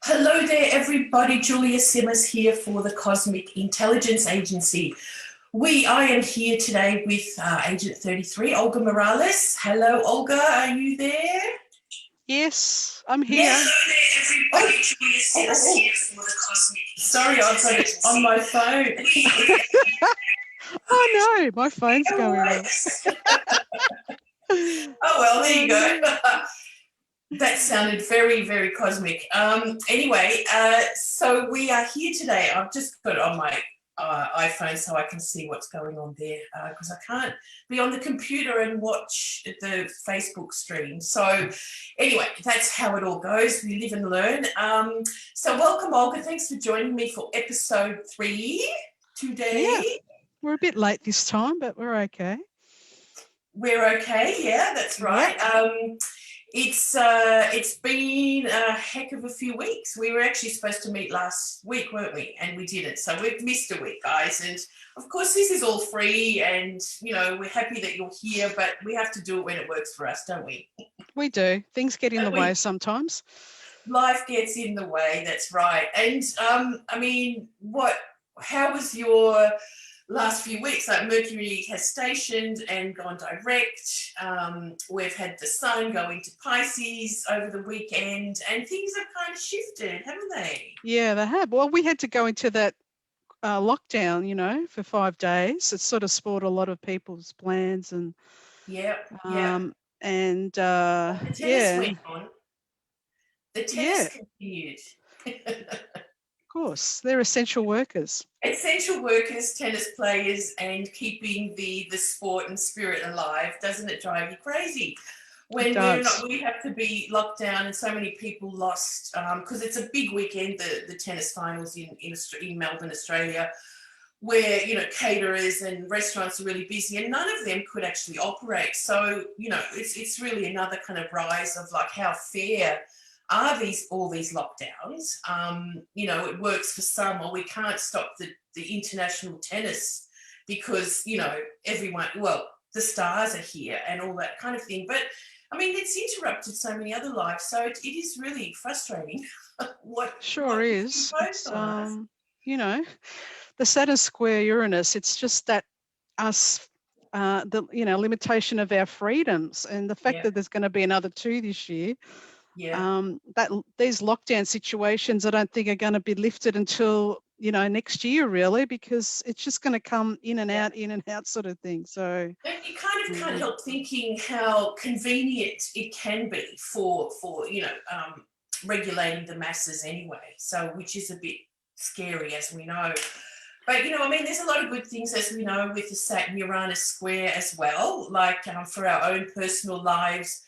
Hello there, everybody. Julia Simmers here for the Cosmic Intelligence Agency. I am here today with Agent 33, Olga Morales. Hello, Olga. Are you there? Yes, I'm here. Hello there, everybody. Julia Simmers here for the Cosmic. Sorry, I've got it on my phone. Oh no, my phone's going off. Oh well, there you go. That sounded very, very cosmic. Anyway, so we are here today. I've just got it on my iPhone so I can see what's going on there because I can't be on the computer and watch the Facebook stream. So anyway, that's how it all goes. We live and learn. So welcome, Olga. Thanks for joining me for episode 3 today. Yeah, we're a bit late this time, but we're okay. We're okay. Yeah, that's right. Yep. It's been a heck of a few weeks. We were actually supposed to meet last week, weren't we? And we didn't. So we've missed a week, guys. And of course, this is all free and, you know, we're happy that you're here, but we have to do it when it works for us, don't we? We do. Things get in the way sometimes. Life gets in the way, that's right. And, I mean, how was your last few weeks? Like Mercury has stationed and gone direct. We've had the sun go into Pisces over the weekend and things have kind of shifted, haven't they? Yeah, they have. Well, we had to go into that lockdown, you know, for 5 days. It sort of spoiled a lot of people's plans and and the tennis went on. The tennis continued. Of course, they're essential workers. Essential workers, tennis players, and keeping the sport and spirit alive. Doesn't it drive you crazy? When we have to be locked down and so many people lost, because it's a big weekend, the tennis finals in Melbourne, Australia, where, you know, caterers and restaurants are really busy and none of them could actually operate. So, you know, it's really another kind of rise of like how fair are all these lockdowns. You know, it works for some, or we can't stop the international tennis because, you know, the stars are here and all that kind of thing. But I mean, it's interrupted so many other lives, so it is really frustrating. Is. You know, the Saturn square Uranus, it's just that us the limitation of our freedoms and the fact that there's going to be another 2 this year. That these lockdown situations I don't think are going to be lifted until, you know, next year really, because it's just going to come in and out sort of thing. So you kind of can't help thinking how convenient it can be for you know, regulating the masses anyway, so which is a bit scary, as we know. But, you know, I mean, there's a lot of good things, as we know, with the Saturn-Uranus square as well, like for our own personal lives.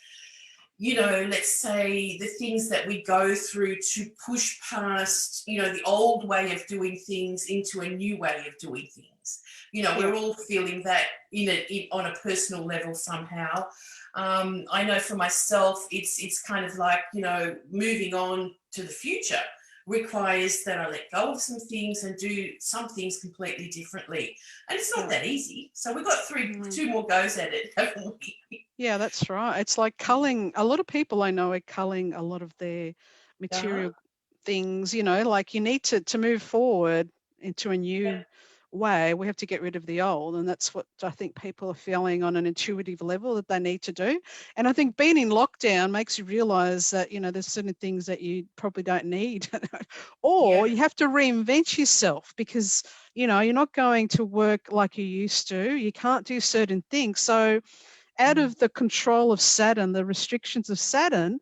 You know, let's say the things that we go through to push past, you know, the old way of doing things into a new way of doing things. You know, we're all feeling that on a personal level somehow. I know for myself, it's kind of like, you know, moving on to the future requires that I let go of some things and do some things completely differently. And it's not that easy. So we've got 2 more goes at it, haven't we? Yeah, that's right. It's like culling. A lot of people I know are culling a lot of their material things, you know, like you need to move forward into a new way. We have to get rid of the old. And that's what I think people are feeling on an intuitive level that they need to do. And I think being in lockdown makes you realize that, you know, there's certain things that you probably don't need or you have to reinvent yourself because, you know, you're not going to work like you used to. You can't do certain things. So out of the control of Saturn, the restrictions of Saturn,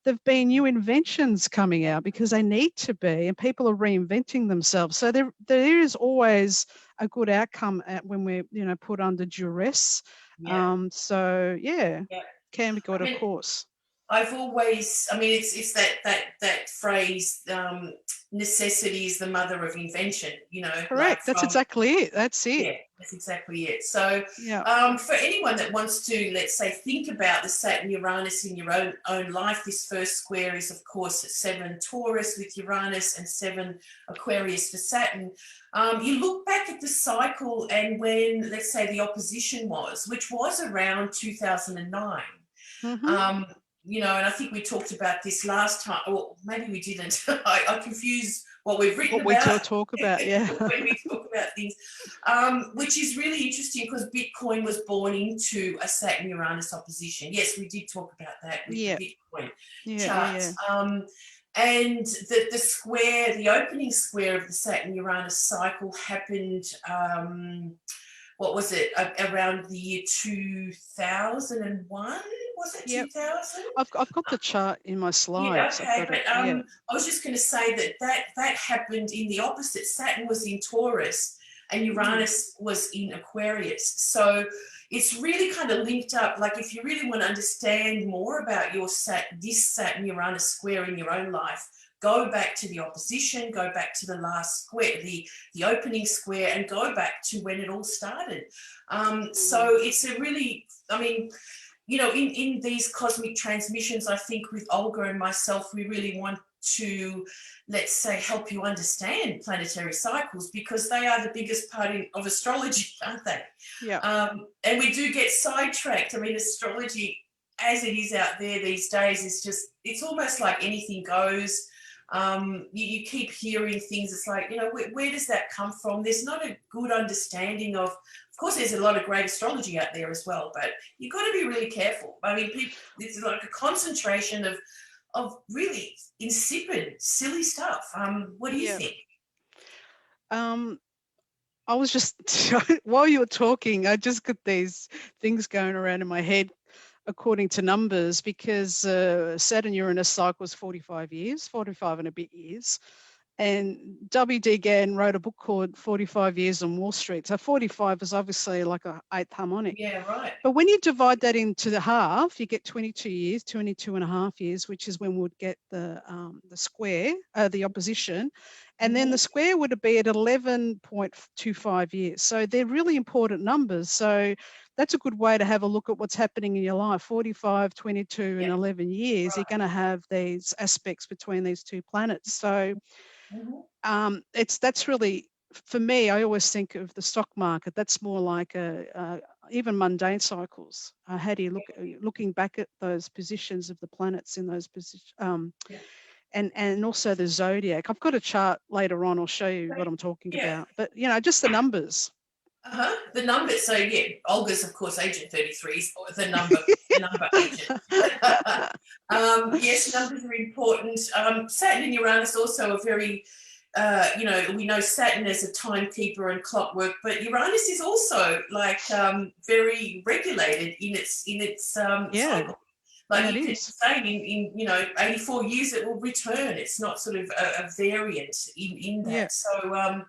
there've been new inventions coming out because they need to be, and people are reinventing themselves. So there is always a good outcome when we're, you know, put under duress. Can be good, of course. I've always, I mean, it's that phrase, necessity is the mother of invention, you know. Correct. That's exactly it. That's it. Yeah, that's exactly it. So for anyone that wants to, let's say, think about the Saturn-Uranus in your own life, this first square is, of course, 7 Taurus with Uranus and 7 Aquarius for Saturn. You look back at the cycle and when, let's say, the opposition was, which was around 2009. you know, and I think we talked about this last time, or maybe we didn't. I confuse what we've written What we about talk about, yeah. when we talk about things, which is really interesting because Bitcoin was born into a Saturn-Uranus opposition. Yes, we did talk about that with the Bitcoin charts. And the square, the opening square of the Saturn-Uranus cycle happened, what was it, around the year 2001? Was it 2000? I've got the chart in my slides. Yeah, okay, but I was just going to say that happened in the opposite. Saturn was in Taurus and Uranus was in Aquarius. So it's really kind of linked up. Like if you really want to understand more about this Saturn-Uranus square in your own life, go back to the opposition, go back to the last square, the opening square, and go back to when it all started. So it's a really, I mean, you know, in these cosmic transmissions, I think with Olga and myself, we really want to, let's say, help you understand planetary cycles because they are the biggest part of astrology, aren't they? Yeah. And we do get sidetracked. I mean, astrology, as it is out there these days, is just, it's almost like anything goes. You keep hearing things. It's like, you know, where does that come from? There's not a good understanding of course, there's a lot of great astrology out there as well, but you've got to be really careful. I mean, it's like a concentration of really insipid, silly stuff. What do you think? I was just, while you were talking, I just got these things going around in my head according to numbers because Saturn-Uranus cycle was 45 years, 45 and a bit years. And W.D. Gann wrote a book called 45 Years on Wall Street. So 45 is obviously like an eighth harmonic. Yeah, right. But when you divide that into the half, you get 22 years, 22 and a half years, which is when we'd get the square, the opposition. And then the square would be at 11.25 years. So they're really important numbers. So that's a good way to have a look at what's happening in your life. 45, 22 and 11 years, you're going to have these aspects between these two planets. So that's really, for me, I always think of the stock market. That's more like even mundane cycles. How do you looking back at those positions of the planets in those positions, and also the zodiac. I've got a chart later on. I'll show you what I'm talking about. But you know, just the numbers. The numbers. So yeah, Olga's of course agent 33 is the number agent. Yes, numbers are important. Saturn and Uranus also are very, you know, we know Saturn as a timekeeper and clockwork, but Uranus is also like very regulated in its cycle. Like you could say in you know 84 years it will return. It's not sort of a variant in that. So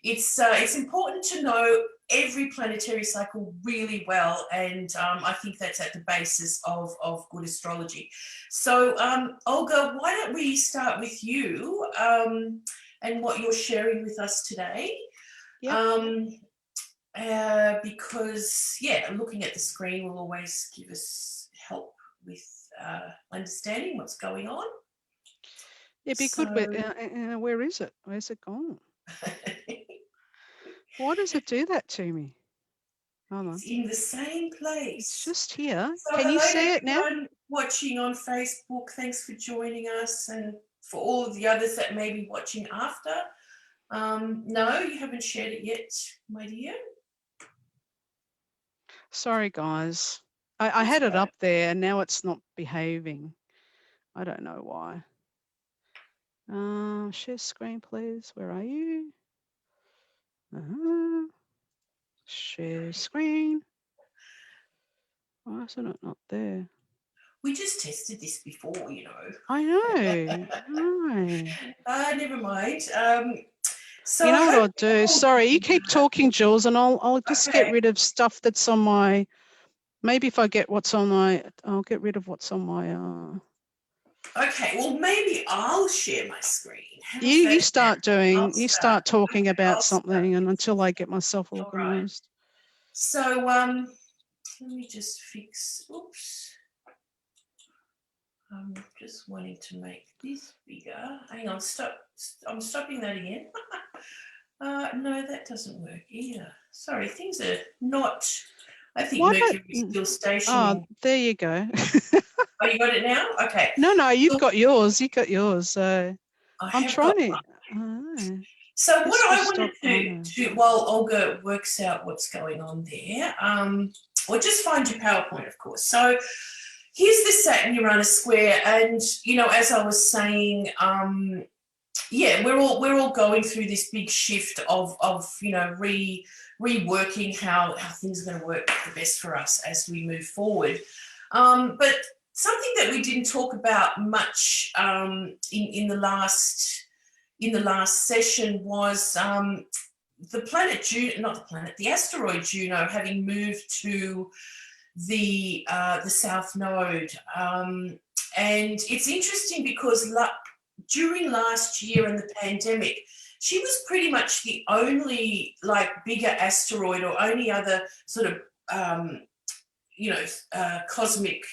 it's important to know every planetary cycle really well, and I think that's at the basis of good astrology. So Olga, why don't we start with you and what you're sharing with us today? Because looking at the screen will always give us help with understanding what's going on. It'd be good, but where is it? Where's it gone? Why does it do that to me? Hold on. It's in the same place. It's just here. So can you see it now? Watching on Facebook, thanks for joining us, and for all of the others that may be watching after. No, you haven't shared it yet, my dear. Sorry, guys. I had it up there and now it's not behaving. I don't know why. Share screen, please. Where are you? Share screen. Why is it not there? We just tested this before, you know. I know. Never mind. So you know what I'll do? Sorry, you keep talking, Jules, and I'll just get rid of stuff that's on my. Maybe if I get what's on my, I'll get rid of what's on my. Okay, well maybe I'll share my screen. You start doing. You start talking about something, and until I get myself organised. Right. So let me just fix. Oops. I'm just wanting to make this bigger. Hang on, stop. I'm stopping that again. No, that doesn't work either. Sorry, things are not I think Why don't? Mercury is still Oh, stationing. there you go. Oh, you got it now? Okay. No, you've So got yours. You got yours. So I I'm have got trying to. one. Oh, So what this will I wanted stop. Oh. to while Olga works out what's going on there, or just find your PowerPoint, of course. So here's the Saturn-Uranus square, and as I was saying, yeah, we're all going through this big shift of reworking how things are going to work the best for us as we move forward. But something that we didn't talk about much in the last session was the planet Juno, not the planet, the asteroid Juno, having moved to the South Node, and it's interesting because during last year and the pandemic, she was pretty much the only bigger asteroid or only other sort of cosmic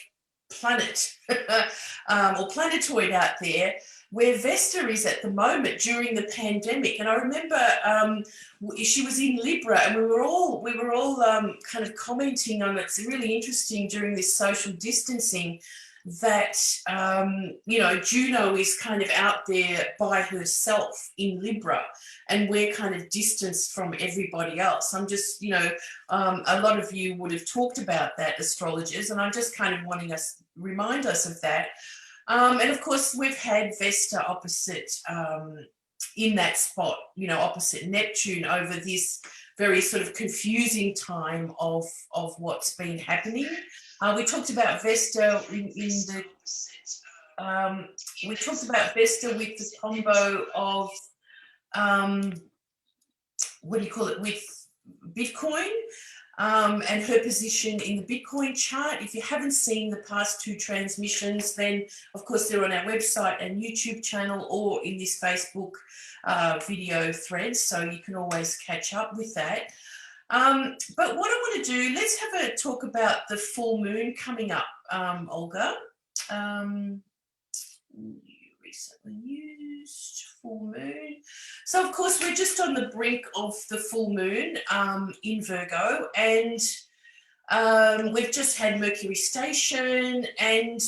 planet or planetoid out there where Vesta is at the moment during the pandemic. And I remember she was in Libra, and we were all kind of commenting on it. It's really interesting during this social distancing that Juno is kind of out there by herself in Libra, and we're kind of distanced from everybody else. I'm just, a lot of you would have talked about that, astrologers, and I'm just kind of wanting us remind us of that. And of course, we've had Vesta opposite in that spot, opposite Neptune over this very sort of confusing time of what's been happening. We talked about Vesta we talked about Vesta with the combo of with Bitcoin. And her position in the Bitcoin chart. If you haven't seen the past two transmissions, then of course they're on our website and YouTube channel or in this Facebook video thread, so you can always catch up with that. But what I want to do, let's have a talk about the full moon coming up, Olga. Recently used full moon. So of course we're just on the brink of the full moon in Virgo, and we've just had Mercury station, and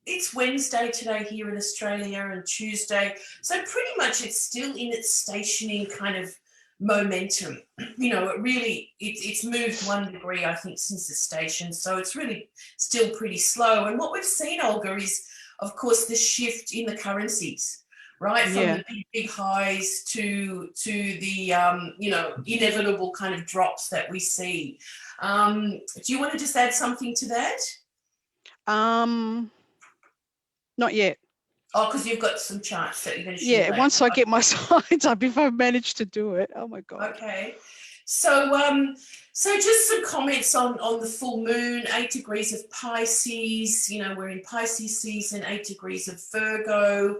it's Wednesday today here in Australia and Tuesday, so pretty much it's still in its stationing kind of momentum. It's moved 1 degree, I think, since the station, so it's really still pretty slow. And what we've seen, Olga, is of course the shift in the currencies, right? From the big highs to the inevitable kind of drops that we see. Do you want to just add something to that? Not yet. Oh, because you've got some charts that you're going to share later. Once I get my slides up, if I manage to do it. Oh my God. Okay. So just some comments on the full moon, 8 degrees of Pisces, we're in Pisces season, 8 degrees of Virgo.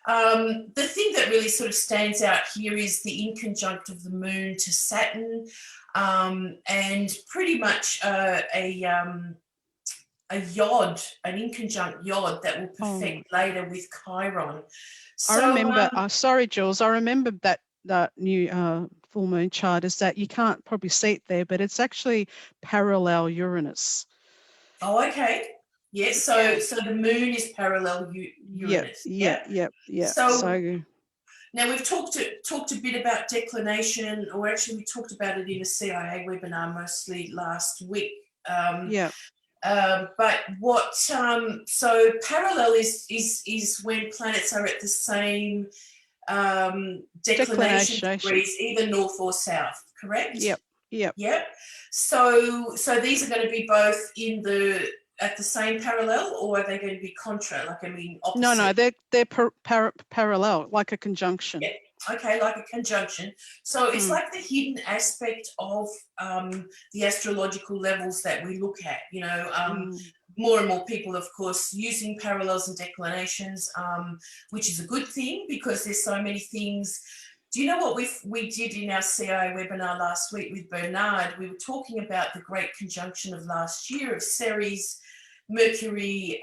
The thing that really sort of stands out here is the inconjunct of the moon to Saturn, and pretty much a yod, an inconjunct yod that will perfect later with Chiron. So, I remember, sorry, Jules, I remember that new full moon chart is that you can't probably see it there, but it's actually parallel Uranus. Oh, okay. Yes, so the moon is parallel Uranus. Yeah. So now we've talked a bit about declination, or actually we talked about it in a CIA webinar mostly last week. But what so parallel is when planets are at the same declination degrees, either north or south, correct? Yep. So these are going to be both at the same parallel, or are they going to be contra? Opposite? No, they're parallel, like a conjunction. Yeah. Okay, like a conjunction. So it's like the hidden aspect of the astrological levels that we look at. More and more people, of course, using parallels and declinations, which is a good thing because there's so many things. Do you know what we did in our CIA webinar last week with Bernard? We were talking about the great conjunction of last year of Ceres, Mercury,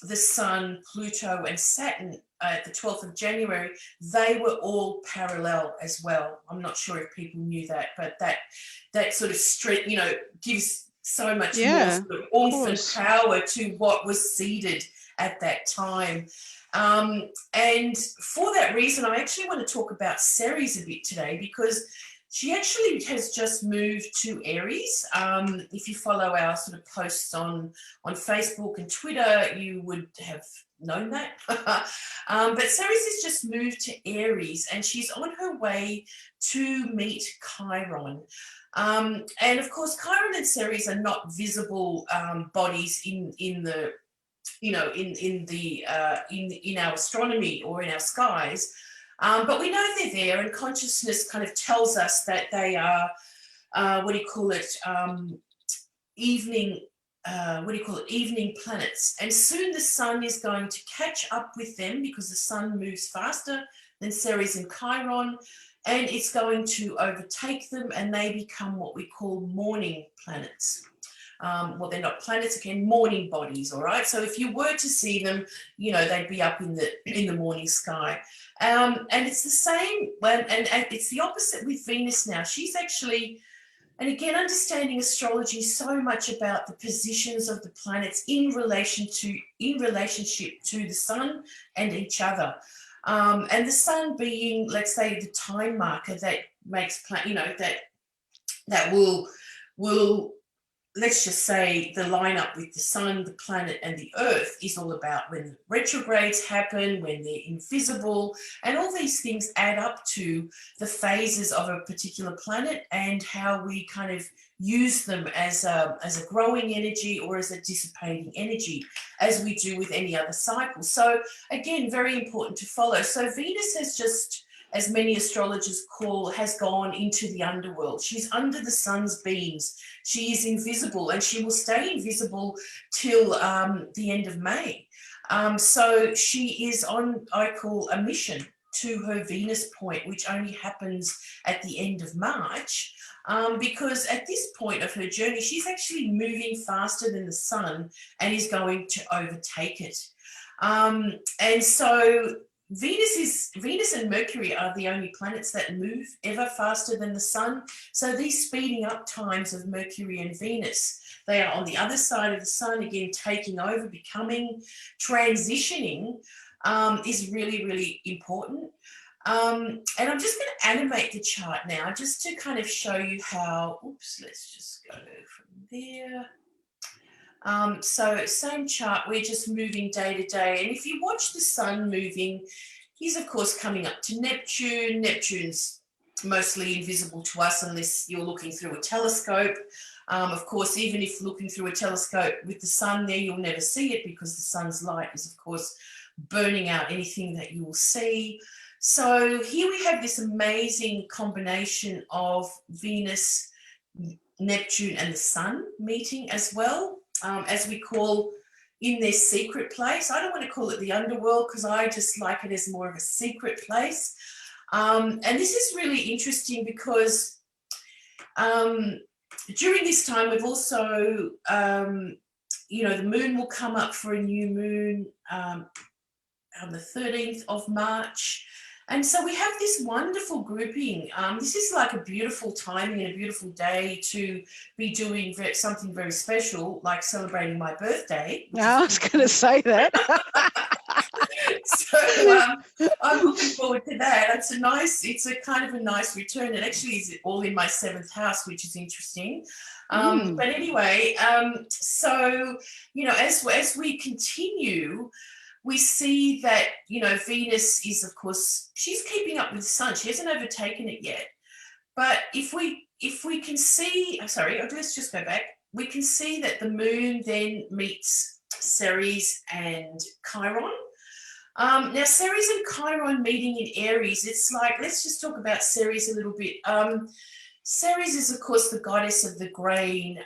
the Sun, Pluto, and Saturn at the 12th of January. They were all parallel as well. I'm not sure if people knew that, but that sort of gives so much more Yeah, sort of of oomph and course. power to what was seeded at that time. And for that reason, I actually want to talk about Ceres a bit today, because she actually has just moved to Aries. If you follow our sort of posts on Facebook and Twitter, you would have known that. But Ceres has just moved to Aries, and she's on her way to meet Chiron. And of course, Chiron and Ceres are not visible bodies in the in our astronomy or in our skies, but we know they're there, and consciousness kind of tells us that they are evening evening planets, and soon the sun is going to catch up with them, because the sun moves faster than Ceres and Chiron, and it's going to overtake them, and they become what we call morning planets. Well, they're not planets, again, morning bodies, all right? So if you were to see them, they'd be up in the morning sky. And it's the same, and it's the opposite with Venus now. She's actually, and again, understanding astrology is so much about the positions of the planets in relationship to the sun and each other. And the sun being, let's say, the time marker that makes, that will let's just say the lineup with the sun, the planet, and the earth is all about when retrogrades happen, when they're invisible, and all these things add up to the phases of a particular planet and how we kind of use them as a growing energy or as a dissipating energy, as we do with any other cycle. So again, very important to follow. So Venus has just, as many astrologers has gone into the underworld. She's under the sun's beams. She is invisible, and she will stay invisible till the end of May. So she is on, I call, a mission to her Venus point, which only happens at the end of March, because at this point of her journey, she's actually moving faster than the sun and is going to overtake it. And so Venus and Mercury are the only planets that move ever faster than the sun. So these speeding up times of Mercury and Venus, they are on the other side of the sun, again, taking over, becoming, transitioning, is really, really important. And I'm just going to animate the chart now, just to kind of show you how, let's just go from there. So same chart, we're just moving day to day. And if you watch the sun moving, he's of course coming up to Neptune. Neptune's mostly invisible to us unless you're looking through a telescope. Of course, even if looking through a telescope with the sun there, you'll never see it, because the sun's light is of course burning out anything that you will see. So here we have this amazing combination of Venus, Neptune, and the sun meeting as well. As we call, in their secret place. I don't want to call it the underworld, because I just like it as more of a secret place. And this is really interesting because during this time, we've also, the moon will come up for a new moon on the 13th of March. And so we have this wonderful grouping. This is like a beautiful timing and a beautiful day to be doing something very special, like celebrating my birthday. I was going to say that. So I'm looking forward to that. It's a kind of a nice return. It actually is all in my 7th house, which is interesting. But anyway, so, as we continue, we see that, Venus is, of course, she's keeping up with the sun. She hasn't overtaken it yet. But if we can see, let's just go back. We can see that the moon then meets Ceres and Chiron. Now, Ceres and Chiron meeting in Aries, it's like, let's just talk about Ceres a little bit. Ceres is, of course, the goddess of the grain,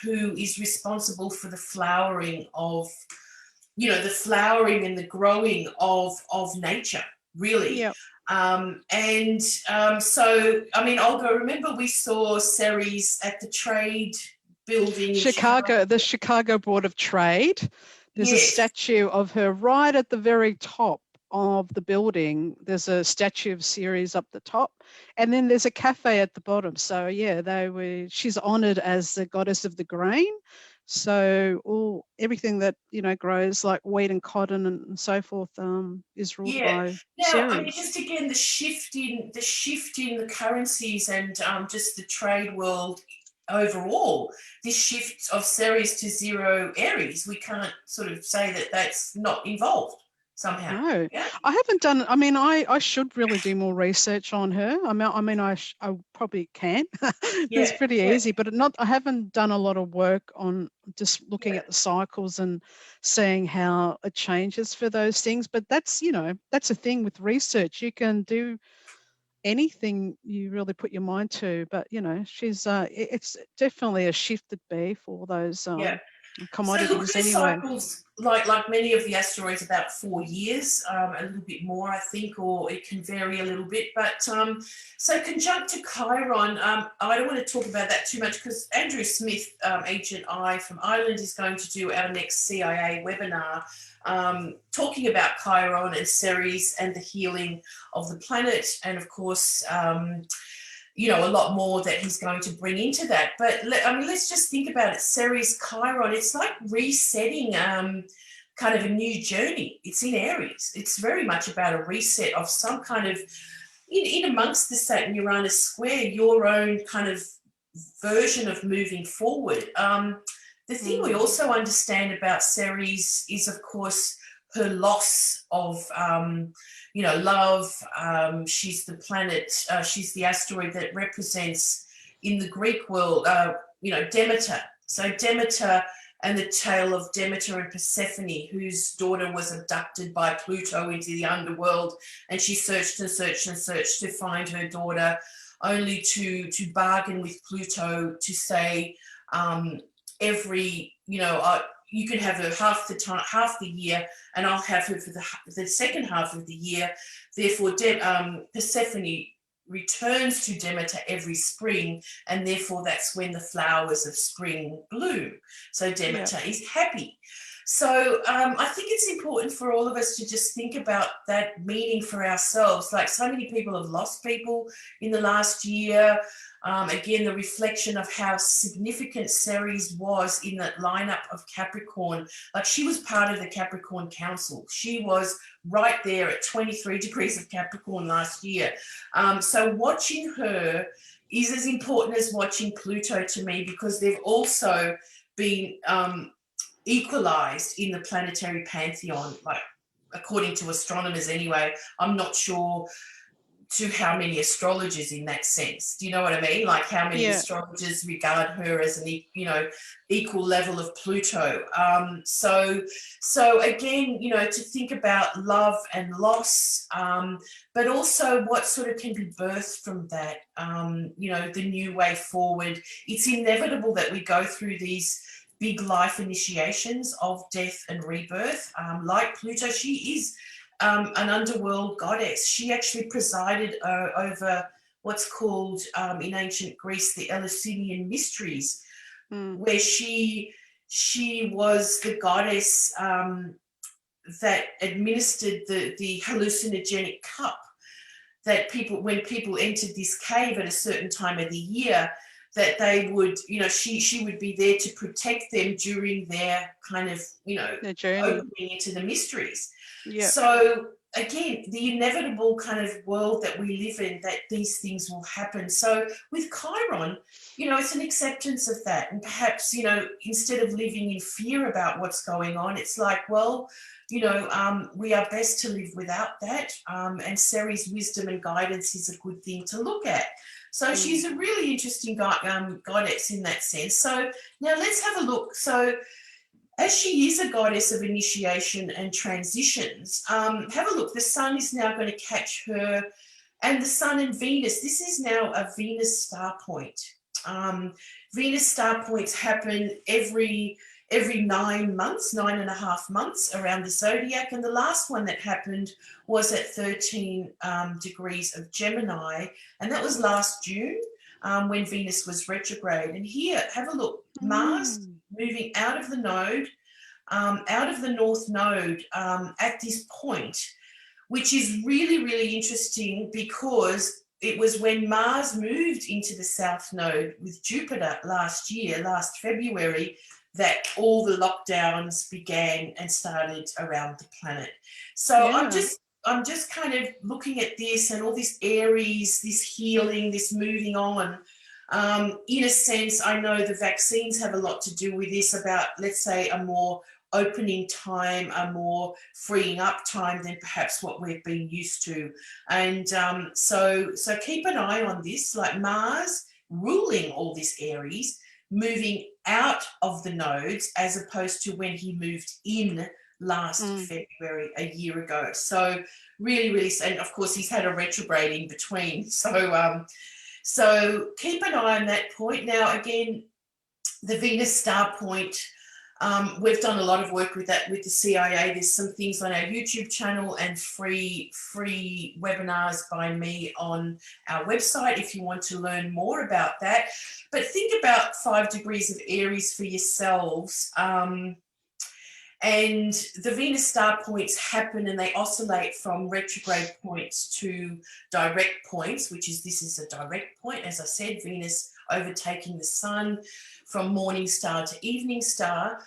who is responsible for the flowering of, the flowering and the growing of nature, really. Yep. So, Olga, remember we saw Ceres at the trade building in Chicago, the Chicago Board of Trade. There's a statue of her right at the very top of the building, there's a statue of Ceres up the top, and then there's a cafe at the bottom. So yeah, she's honored as the goddess of the grain. So everything that grows like wheat and cotton and so forth is ruled by Now, I mean, Ceres. just again, the shift in the currencies and just the trade world overall, this shift of Ceres to zero Aries, we can't sort of say that that's not involved somehow. No, Yeah. I haven't done. I mean, I should really do more research on her. I probably can. It's Yeah. pretty Yeah. easy, but not. I haven't done a lot of work on just looking Yeah. at the cycles and seeing how it changes for those things. But that's a thing with research. You can do anything you really put your mind to. But she's it's definitely a shifted bee for those Yeah. So look, commodities her anyway. cycles, like many of the asteroids, about 4 years, a little bit more, I think, or it can vary a little bit. But so conjunct to Chiron, I don't want to talk about that too much because Andrew Smith, Agent I from Ireland, is going to do our next CIA webinar talking about Chiron and Ceres and the healing of the planet, and of course, a lot more that he's going to bring into that. But let's just think about it. Ceres, Chiron, it's like resetting kind of a new journey. It's in Aries. It's very much about a reset of some kind of, in amongst the Saturn-Uranus square, your own kind of version of moving forward. The thing we also understand about Ceres is, of course, her loss of love. She's the planet, she's the asteroid that represents in the Greek world, Demeter. So Demeter and the tale of Demeter and Persephone, whose daughter was abducted by Pluto into the underworld, and she searched and searched and searched to find her daughter, only to bargain with Pluto to say you can have her half the year, and I'll have her for the second half of the year. Therefore, Persephone returns to Demeter every spring, and therefore that's when the flowers of spring bloom. So Demeter is happy. So I think it's important for all of us to just think about that meaning for ourselves. Like, so many people have lost people in the last year. Again, the reflection of how significant Ceres was in that lineup of Capricorn. Like, she was part of the Capricorn Council. She was right there at 23 degrees of Capricorn last year. So watching her is as important as watching Pluto to me, because they've also been equalized in the planetary pantheon, like according to astronomers anyway. I'm not sure to how many astrologers in that sense. Do you know what I mean? Like, how many astrologers regard her as an equal level of Pluto. So again, to think about love and loss, but also what sort of can be birthed from that, the new way forward. It's inevitable that we go through these big life initiations of death and rebirth. Like Pluto, she is an underworld goddess. She actually presided over what's called in ancient Greece the Eleusinian mysteries, where she was the goddess that administered the hallucinogenic cup that when people entered this cave at a certain time of the year, that they would, she would be there to protect them during their kind of, their journey opening into the mysteries. Yeah. So again, the inevitable kind of world that we live in, that these things will happen. So with Chiron, it's an acceptance of that. And perhaps, instead of living in fear about what's going on, it's like, well, we are best to live without that. And Ceres' wisdom and guidance is a good thing to look at. So she's a really interesting goddess in that sense. So now let's have a look. So as she is a goddess of initiation and transitions, have a look. The sun is now going to catch her, and the sun and Venus. This is now a Venus star point. Venus star points happen every 9 months, 9.5 months around the zodiac. And the last one that happened was at 13 degrees of Gemini. And that was last June when Venus was retrograde. And here, have a look. Mars moving out of the node, out of the North Node at this point, which is really, really interesting because it was when Mars moved into the South Node with Jupiter last February, that all the lockdowns began and started around the planet. So I'm just kind of looking at this and all this Aries, this healing, this moving on. In a sense, I know the vaccines have a lot to do with this, about, let's say, a more opening time, a more freeing up time than perhaps what we've been used to. And so keep an eye on this, like Mars ruling all this Aries, moving out of the nodes as opposed to when he moved in last February a year ago. So really, really, and of course he's had a retrograde in between. So keep an eye on that point. Now, again, the Venus star point, we've done a lot of work with that with the CIA. There's some things on our YouTube channel and free webinars by me on our website if you want to learn more about that. But think about 5 degrees of Aries for yourselves. And the Venus star points happen and they oscillate from retrograde points to direct points, this is a direct point, as I said, Venus overtaking the sun from morning star to evening star.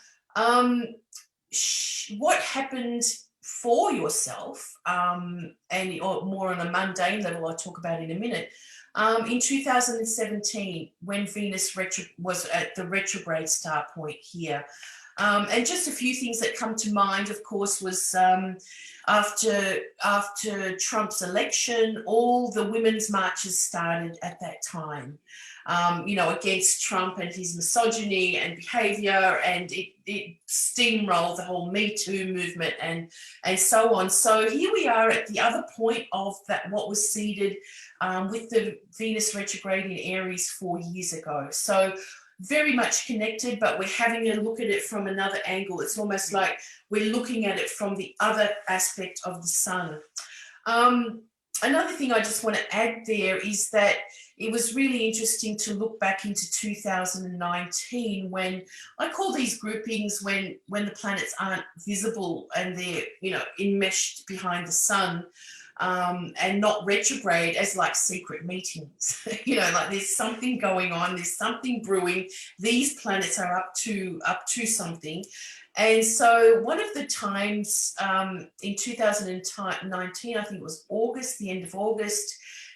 What happened for yourself, or more on a mundane level, I'll talk about in a minute, in 2017 when Venus was at the retrograde star point here. And just a few things that come to mind, of course, was after Trump's election, all the women's marches started at that time, against Trump and his misogyny and behavior, and it steamrolled the whole Me Too movement and so on. So here we are at the other point of that, what was seeded with the Venus retrograde in Aries 4 years ago. So very much connected, but we're having a look at it from another angle. It's almost like we're looking at it from the other aspect of the sun. Another thing I just want to add there is that it was really interesting to look back into 2019 when I call these groupings when the planets aren't visible and they're, enmeshed behind the sun. And not retrograde, as like secret meetings. Like there's something going on, there's something brewing. These planets are up to something. And so one of the times in 2019, I think it was August, the end of August,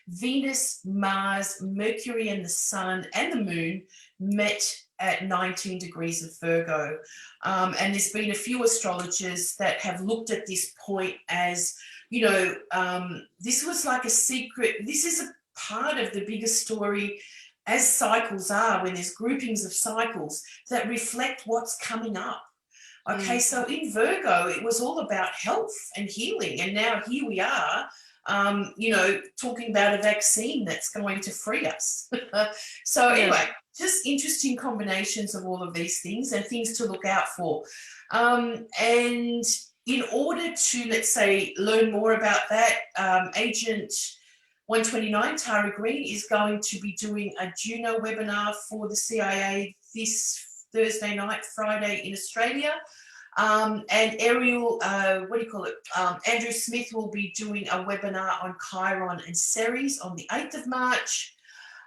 Venus, Mars, Mercury and the Sun and the Moon met at 19 degrees of Virgo. And there's been a few astrologers that have looked at this point as, this was like a secret. This is a part of the bigger story, as cycles are, when there's groupings of cycles that reflect what's coming up. Okay, so in Virgo, it was all about health and healing. And now here we are, talking about a vaccine that's going to free us. So anyway, just interesting combinations of all of these things and things to look out for. And in order to, let's say, learn more about that, Agent 129, Tara Green, is going to be doing a Juno webinar for the CIA this Thursday night, Friday in Australia. And Ariel, Andrew Smith will be doing a webinar on Chiron and Ceres on the 8th of March.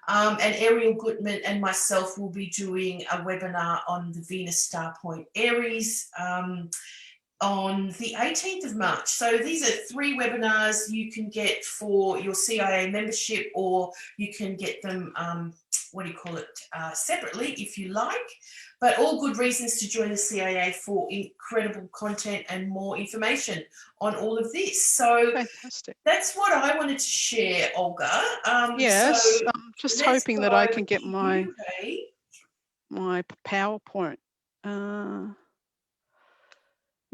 And Ariel Gutman and myself will be doing a webinar on the Venus Star Point Aries on the 18th of March. So these are 3 webinars you can get for your CIA membership, or you can get them, separately if you like. But all good reasons to join the CIA for incredible content and more information on all of this. So fantastic. That's what I wanted to share, Olga. Yes, so I'm just hoping that I can get my PowerPoint.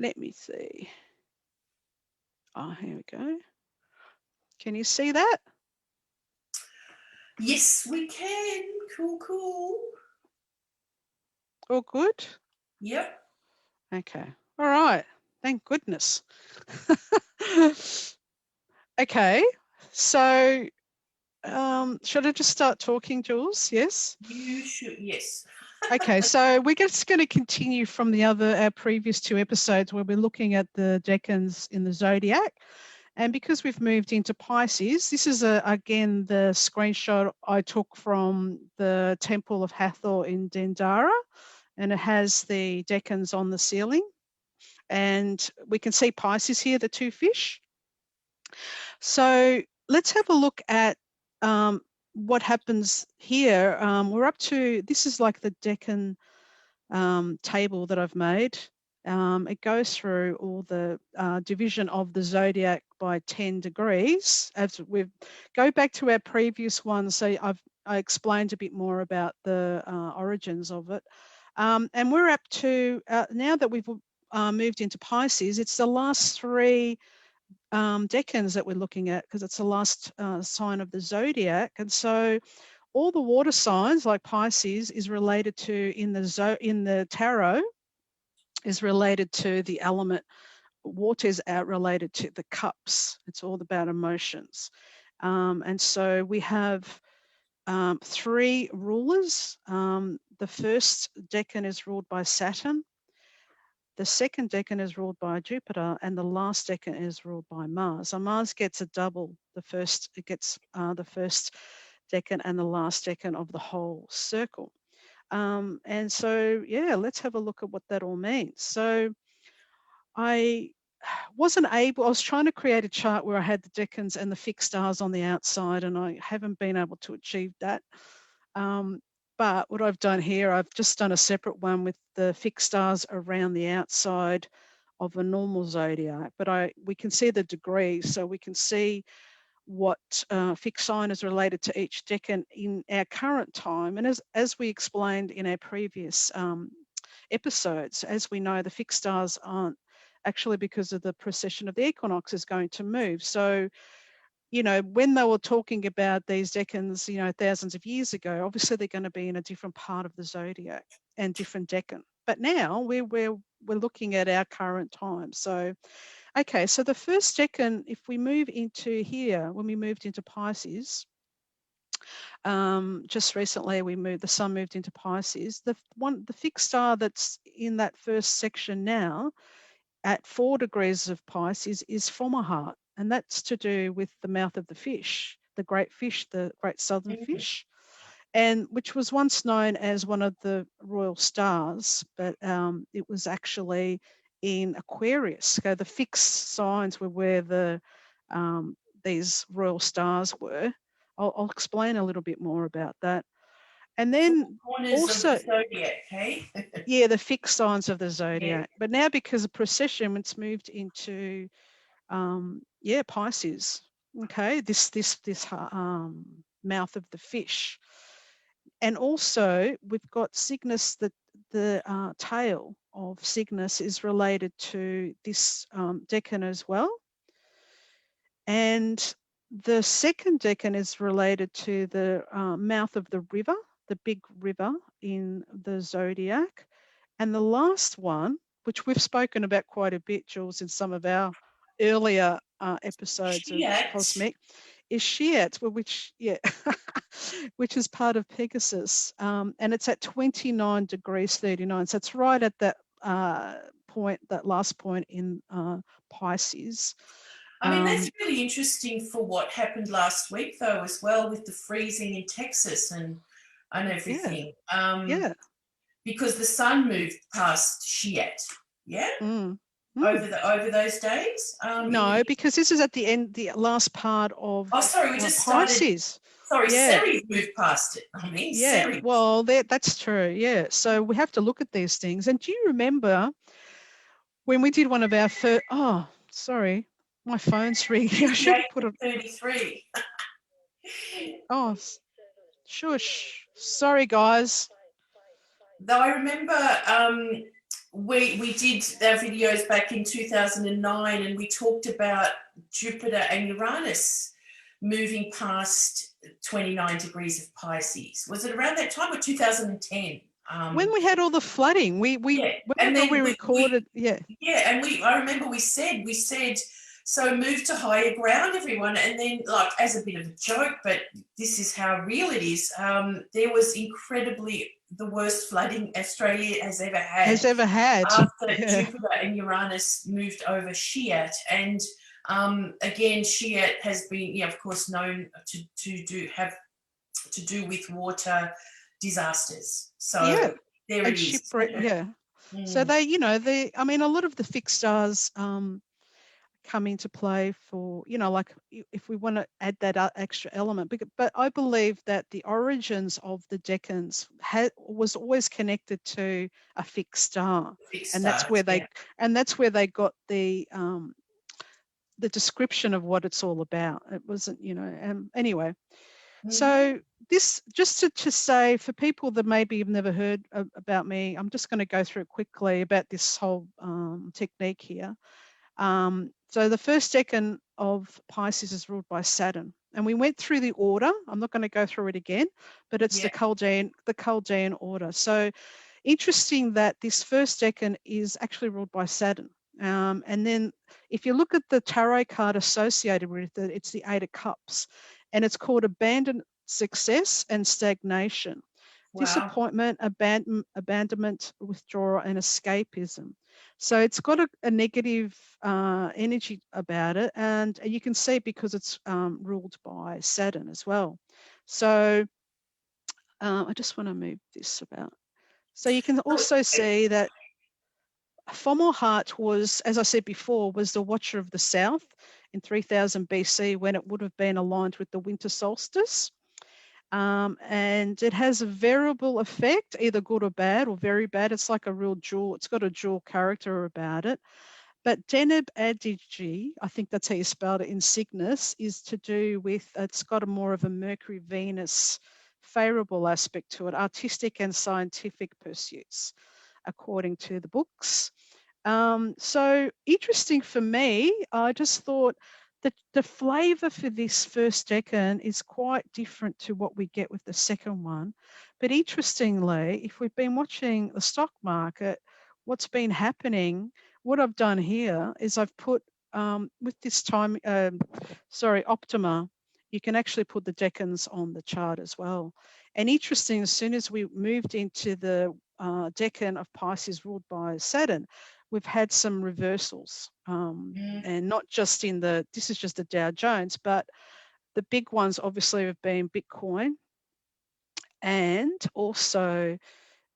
Let me see. Oh, here we go. Can you see that? Yes, we can. Cool. All good? Yep. Okay. All right. Thank goodness. Okay. So should I just start talking, Jules? Yes? You should, yes. Okay, so we're just going to continue from our previous 2 episodes where we're looking at the decans in the zodiac. And because we've moved into Pisces, this is again the screenshot I took from the Temple of Hathor in Dendara, and it has the decans on the ceiling. And we can see Pisces here, the two fish. So let's have a look at what happens here. We're up to, this is like the decan table that I've made. It goes through all the division of the zodiac by 10 degrees. As we go back to our previous one, so I explained a bit more about the origins of it. And we're up to, now that we've moved into Pisces, it's the last three decans that we're looking at, because it's the last sign of the zodiac. And so all the water signs like Pisces is related to, in the tarot, is related to the element. Water is related to the cups. It's all about emotions. And so we have three rulers. The first decan is ruled by Saturn. The second decan is ruled by Jupiter, and the last decan is ruled by Mars. So Mars gets a double. It gets the first decan and the last decan of the whole circle. And so, yeah, let's have a look at what that all means. So I was trying to create a chart where I had the decans and the fixed stars on the outside, and I haven't been able to achieve that. But what I've done here, I've just done a separate one with the fixed stars around the outside of a normal zodiac. But we can see the degrees, so we can see what fixed sign is related to each decan in our current time. And as we explained in our previous episodes, as we know, the fixed stars aren't actually, because of the precession of the equinox, is going to move. So, you know, when they were talking about these decans, you know, thousands of years ago, obviously they're going to be in a different part of the zodiac and different decan. But now we're looking at our current time. So, okay, so the first decan, if we move into here, when we moved into Pisces, just recently the sun moved into Pisces. The fixed star that's in that first section now, at 4 degrees of Pisces, is Fomalhaut, and that's to do with the mouth of the fish, the great southern fish, and which was once known as one of the royal stars, but it was actually in Aquarius. So the fixed signs were where these royal stars were. I'll explain a little bit more about that. And then also, of the zodiac, hey? yeah, the fixed signs of the zodiac. Yeah. But now, because of precession, it's moved into Pisces. Okay, this mouth of the fish. And also we've got Cygnus, the tail of Cygnus is related to this decan as well. And the second decan is related to the mouth of the river, the big river in the zodiac. And the last one, which we've spoken about quite a bit, Jules, in some of our earlier episodes Scheat. of Cosmic, is Scheat, which which is part of Pegasus, and it's at 29 degrees 39. So it's right at that point, that last point in Pisces. I mean, that's really interesting for what happened last week, though, as well, with the freezing in Texas and everything. Yeah. Because the sun moved past Scheat, yeah? Over those days? No, because this is at the end, the last part of we just Pisces. Ceres moved past it. Ceres. Well, that's true, yeah. So we have to look at these things. And do you remember when we did one of our first, sorry, my phone's ringing. I should have put it. 33. Oh, shush. Sorry, guys. Though I remember we did our videos back in 2009, and we talked about Jupiter and Uranus moving past 29 degrees of Pisces. Was it around that time, or 2010? When we had all the flooding, we recorded. And I remember we said So move to higher ground, everyone. And then, like, as a bit of a joke, but this is how real it is, there was incredibly the worst flooding Australia has ever had. After Yeah. Jupiter and Uranus moved over Scheat. And again, Scheat has been, of course, known to do with water disasters. So Yeah. there And it is. shipwreck, yeah. So they, I mean, a lot of the fixed stars come into play for, like if we want to add that extra element. But I believe that the origins of the decans was always connected to a fixed star, and that's where they got the description of what it's all about. It wasn't, anyway. So this, just to say, for people that maybe have never heard about me, I'm just going to go through quickly about this whole technique here. So the first decan of Pisces is ruled by Saturn. And we went through the order. I'm not going to go through it again, but it's the Chaldean order. So interesting that this first decan is actually ruled by Saturn. And then if you look at the tarot card associated with it, it's the Eight of Cups. And it's called abandoned success and stagnation. Wow. Disappointment, abandonment, withdrawal, and escapism. So it's got a negative energy about it, and you can see because it's ruled by Saturn as well. So I just want to move this about. So you can also see that Fomalhaut was, as I said before, was the watcher of the south in 3000 BC when it would have been aligned with the winter solstice. And it has a variable effect, either good or bad or very bad. It's like a real jewel. It's got a jewel character about it. But Deneb Adigi, I think that's how you spelled it in Cygnus, is to do with, it's got a more of a Mercury-Venus favorable aspect to it, artistic and scientific pursuits, according to the books. So interesting for me, I just thought that the flavour for this first decan is quite different to what we get with the second one. But interestingly, if we've been watching the stock market, what's been happening, what I've done here is I've put, with this time, Optima, you can actually put the decans on the chart as well. And interesting, as soon as we moved into the decan of Pisces ruled by Saturn, we've had some reversals, and not just in this is just the Dow Jones, but the big ones obviously have been Bitcoin and also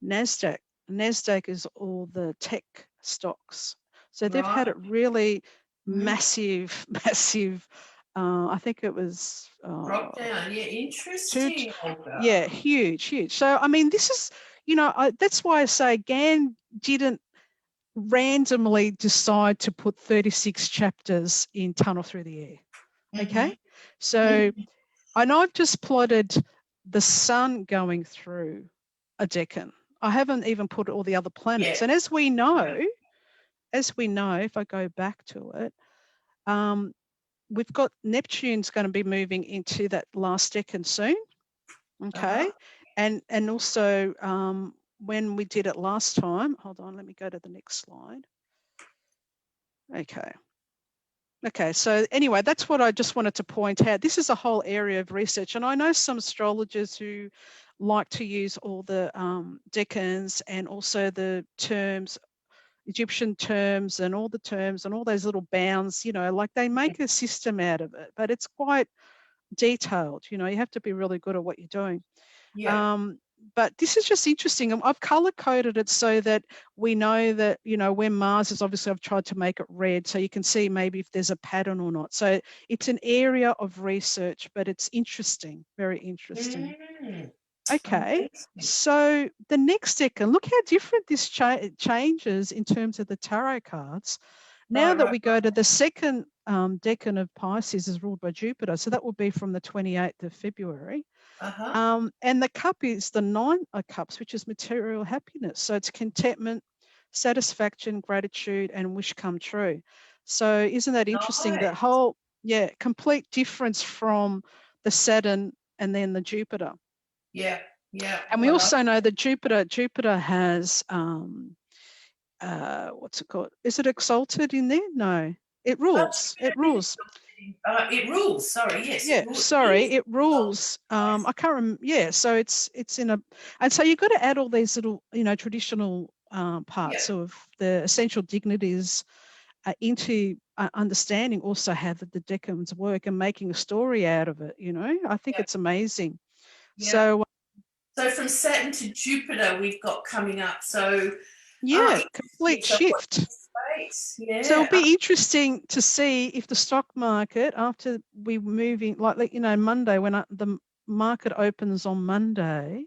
NASDAQ. NASDAQ is all the tech stocks. So they've had it really massive, I think it was drop down. Yeah, interesting. Huge. So I mean, this is, that's why I say Gann didn't randomly decide to put 36 chapters in Tunnel Through the Air. Okay, so I know I've just plotted the sun going through a decan. I haven't even put all the other planets. And as we know, if I go back to it, we've got Neptune's going to be moving into that last decan soon. Okay, and also when we did it last time, hold on, let me go to the next slide. Okay, so anyway, that's what I just wanted to point out. This is a whole area of research, and I know some astrologers who like to use all the decans and also the terms, Egyptian terms and all the terms and all those little bounds, like they make a system out of it, but it's quite detailed. You have to be really good at what you're doing. But this is just interesting. I've color coded it so that we know that, where Mars is, obviously I've tried to make it red so you can see maybe if there's a pattern or not. So it's an area of research, but it's interesting, very interesting. Okay, so the next decan, look how different this changes in terms of the tarot cards. Now that we go to the second decan of Pisces is ruled by Jupiter, so that will be from the 28th of February. And the cup is the Nine of Cups, which is material happiness. So it's contentment, satisfaction, gratitude, and wish come true. So isn't that interesting? That whole, complete difference from the Saturn and then the Jupiter. Yeah. And we also know that Jupiter has, what's it called? Is it exalted in there? No. It Oh, rules. It rules. it rules. Sorry, yes, Yeah, it rules. sorry, it rules. I can't remember. Yeah, so it's in a, and so you've got to add all these little, traditional Yeah, parts of the essential dignities into understanding also how the decans work and making a story out of it. I think yeah, it's amazing. yeah. So So from Saturn to Jupiter, we've got coming up. So yeah, interesting. complete So what shift. space? So it'll Yeah. be interesting to see if the stock market, after we move in, like Monday, when the market opens on Monday,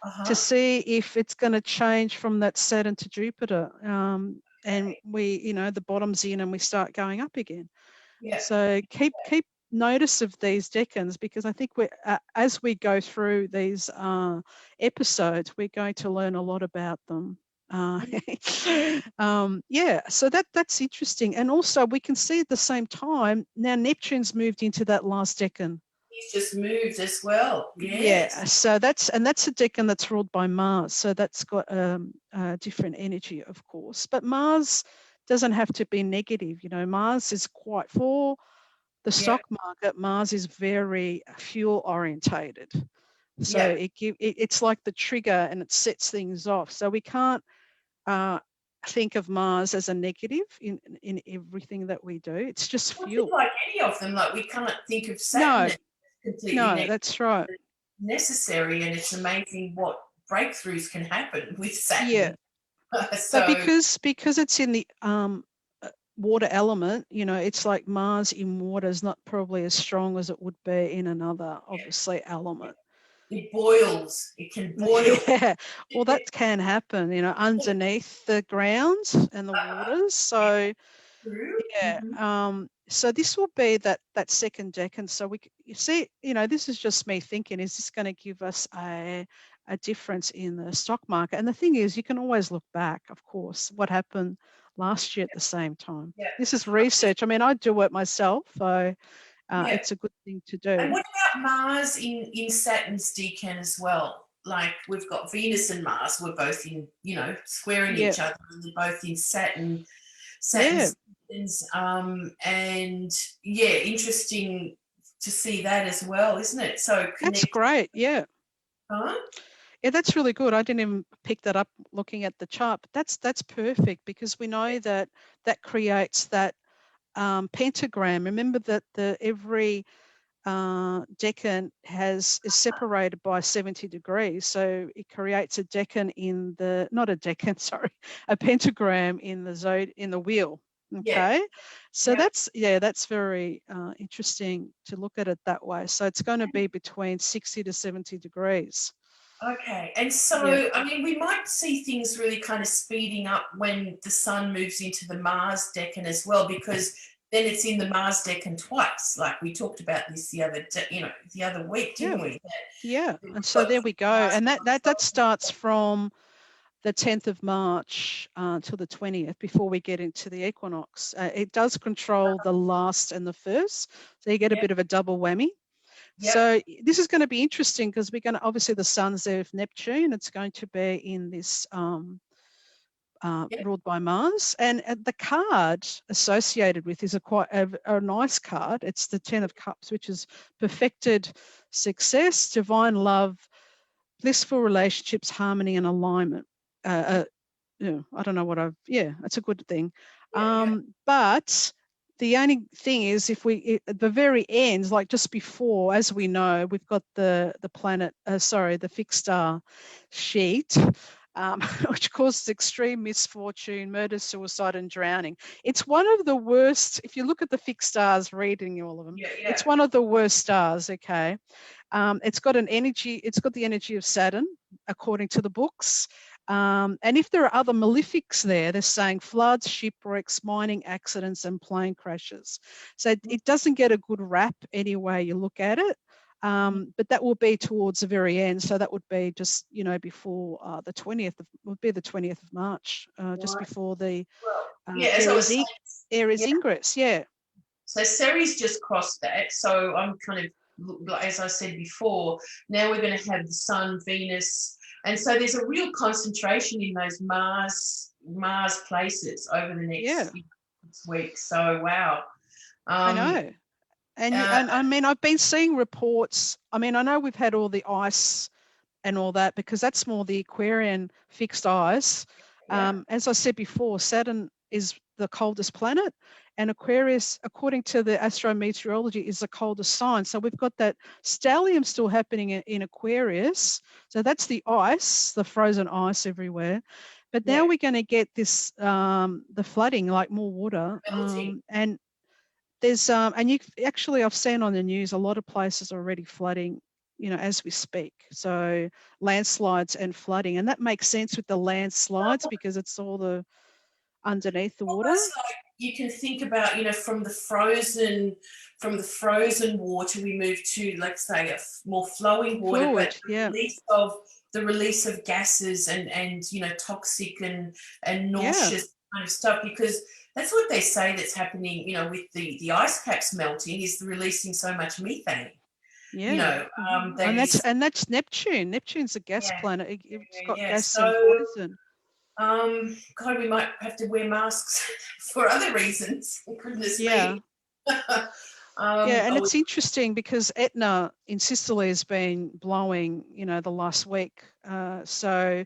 to Uh-huh. see if it's going to change from that Saturn to Jupiter, and Okay. we, the bottom's in and we start going up again. Yeah. So keep notice of these decans, because I think we, as we go through these episodes, we're going to learn a lot about them. Yeah, so that's interesting, and also we can see at the same time now Neptune's moved into that last decan. He's just moved as well. Yeah, Yes. so that's a decan that's ruled by Mars, so that's got a different energy, of course. But Mars doesn't have to be negative. Mars is quite, for the Yeah. stock market, Mars is very fuel orientated. So Yeah. it's like the trigger, and it sets things off. So we can't uh, think of Mars as a negative in everything that we do. It's just I think fuel. like any of them, like we cannot think of Saturn No, as completely no, that's right. necessary, and it's amazing what breakthroughs can happen with Yeah, Saturn. but So because it's in the water element, it's like Mars in water is not probably as strong as it would be in another, yeah, obviously, element. it boils. It can boil. Yeah, well, that can happen, underneath the ground and the waters. So True. yeah, so this will be that second decan. So you see, this is just me thinking, is this going to give us a difference in the stock market? And the thing is, you can always look back, of course, what happened last year at the same time. Yeah. This is research. I mean, I do it myself, so Yeah. it's a good thing to And do. what about Mars in Saturn's decan as well? Like we've got Venus and Mars, we're both in, squaring Yeah, each other, and they're both in Saturn, yeah, Saturn's decans, and yeah, interesting to see that as well, isn't it? So that's connect, great. Yeah. huh? Yeah, that's really good. I didn't even pick that up looking at the chart, but that's perfect, because we know that creates that pentagram. Remember that every decan is separated by 70 degrees, so it creates a decan in the, not a decan, sorry, a pentagram in the wheel. Yeah, Okay, so yeah. that's very interesting to look at it that way. So it's going to be between 60 to 70 degrees. Okay, and Yeah, so I mean, we might see things really kind of speeding up when the Sun moves into the Mars decan as well, because then it's in the Mars decan twice. Like we talked about this the other week, yeah, didn't we? yeah. That And we've so got there we go. Mars And that starts from the 10th of March till the 20th, before we get into the equinox. It does control the last and the first, so you get a Yep, bit of a double whammy. yep, So this is going to be interesting, because we're going to, obviously the sun's there with Neptune. It's going to be in this yep, ruled by Mars, and the card associated with is a nice card. It's the 10 of Cups, which is perfected success, divine love, blissful relationships, harmony, and alignment. I don't know what it's a good thing. yeah, yeah, But the only thing is, if at the very end, like just before, as we know, we've got the planet, the fixed star Scheat, which causes extreme misfortune, murder, suicide, and drowning. It's one of the worst. If you look at the fixed stars, reading all of them, yeah, yeah. it's one of the worst stars. Okay, it's got an energy. It's got the energy of Saturn, according to the books. And if there are other malefics there, they're saying floods, shipwrecks, mining accidents, and plane crashes. So it doesn't get a good rap any way you look at it. But that will be towards the very end. So that would be just, before the 20th, would be the 20th of March, just Right. before the Well, yeah, as I was Aries, saying, Aries yeah. ingress. Yeah. So Ceres just crossed that. So I'm kind of, as I said before, now we're going to have the Sun, Venus, and so there's a real concentration in those Mars places over the next Yeah. this week. So wow. I know. And I mean, I've been seeing reports. I mean, I know we've had all the ice and all that because that's more the Aquarian fixed ice. As I said before, Saturn is the coldest planet, and Aquarius, according to the astrometeorology, is the coldest sign. So we've got that stellium still happening in Aquarius. So that's the ice, the frozen ice everywhere. But now we're going to get this, the flooding, like more water, and there's and you actually, I've seen on the news a lot of places are already flooding, you know, as we speak. So landslides and flooding, and that makes sense with the landslides because it's all the underneath the water. Almost like you can think about, you know, from the frozen water, we move to, let's say, a more flowing water, Fluid, but the release of gases and you know, toxic and nauseous kind of stuff, because that's what they say that's happening, you know, with the ice caps melting, is releasing so much methane. You know, and that's Neptune. Neptune's a gas planet. It's got gas and poison. God, we might have to wear masks for other reasons. Goodness me. And it's interesting because Etna in Sicily has been blowing, you know, the last week. So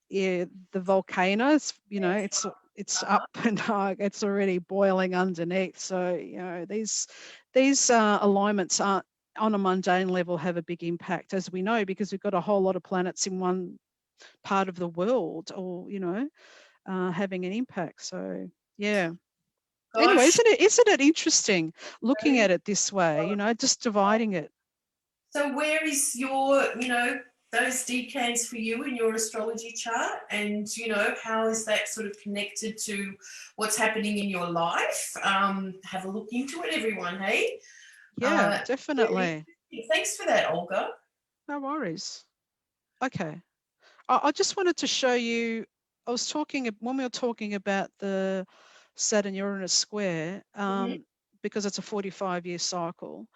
yeah, the volcanoes, you know, it's up and it's already boiling underneath. So, you know, these alignments aren't on a mundane level have a big impact, as we know, because we've got a whole lot of planets in one part of the world, or you know, having an impact. So yeah. Gosh. Anyway, isn't it interesting looking at it this way? You know, just dividing it. So where is your, you know, those decans for you in your astrology chart, and you know, how is that sort of connected to what's happening in your life? Have a look into it, everyone. Hey. Yeah, definitely. Thanks for that, Olga. No worries. Okay. I just wanted to show you, I was talking, when we were talking about the Saturn-Uranus square, because it's a 45-year cycle.